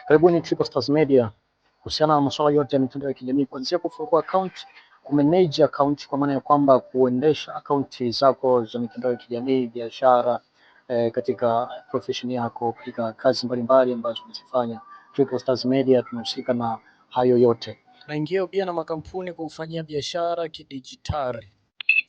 Karibuni Triple Stars Media. Kuhusiana na masuala yote ya mitandao ya kijamii, kuanzia kufungua account, kumanage account kwa maana ya kwamba kuendesha account zako za mitandao ya kijamii, biashara, katika profession yako, katika kazi mbalimbali ambazo unazifanya. Triple Stars Media tunahusika na hayo yote. Naingia pia na makampuni kufanyia biashara kidijitali.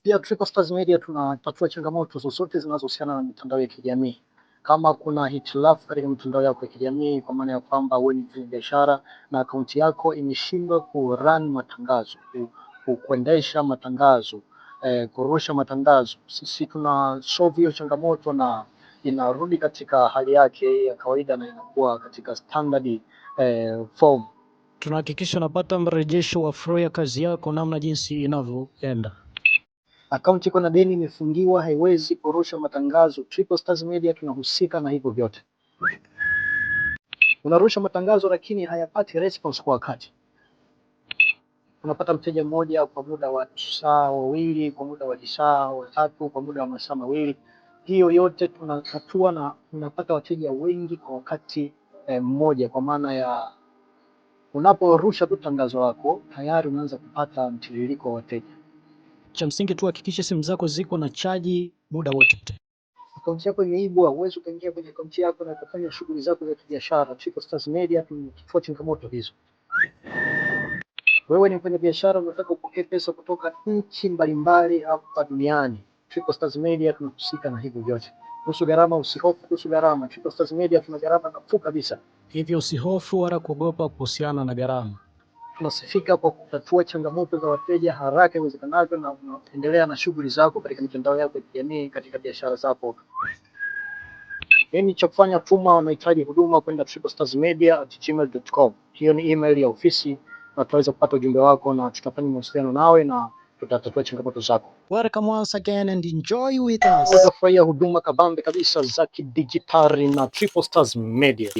Pia Triple Stars Media tunatatua changamoto zozote zinazohusiana na mitandao ya kijamii. Kama kuna hitilafu katika mitandao yako ya kijamii, kwa maana ya kwamba wewe ni mfanyabiashara na akaunti yako imeshindwa kurun matangazo, kuendesha matangazo, kurusha matangazo, sisi tuna solve hiyo changamoto na inarudi katika hali yake ya kawaida na inakuwa katika standard form. Tunahakikisha unapata mrejesho wa flow ya kazi yako namna jinsi inavyoenda. Akaunti iko na deni, imefungiwa, haiwezi kurusha matangazo. Triple Stars Media tunahusika na hivyo vyote. Unarusha matangazo lakini hayapati response kwa wakati. Unapata mteja mmoja kwa muda wa saa wawili, kwa muda wa saa watatu, kwa muda wa masaa mawili. Hiyo yote tunatatua na unapata wateja wengi kwa wakati mmoja, kwa maana ya unaporusha tu tangazo lako tayari unaanza kupata mtiririko wa wateja. Cha msingi tu hakikisha simu zako ziko na chaji muda wote. Akaunti yako imeibwa, uwezo ukaingia kwenye akaunti yako na kufanya shughuli zako za kibiashara. Triple Stars Media tunatatua changamoto hizo. Wewe ni mfanyabiashara unataka kupokea pesa kutoka nchi mbalimbali hapa duniani. Triple Stars Media tunahusika na hivyo vyote. Kuhusu gharama, usihofu kuhusu gharama. Triple Stars Media tuna gharama nafuu kabisa. Hivyo usihofu wala kuogopa kuhusiana na gharama. Tunasifika kwa kutatua changamoto za wateja haraka iwezekanavyo na unaendelea na shughuli zako katika mitandao yako ya kijamii, katika biashara zako. Yaani cha kufanya, tuma unahitaji huduma kwenda triplestarsmedia@gmail.com. Hiyo ni email ya ofisi na tutaweza kupata ujumbe wako na tutafanya mawasiliano nawe na tutatatua changamoto zako. Welcome once again and enjoy with us. Utafurahia huduma kabambe kabisa za kidijitali na Triple Stars Media.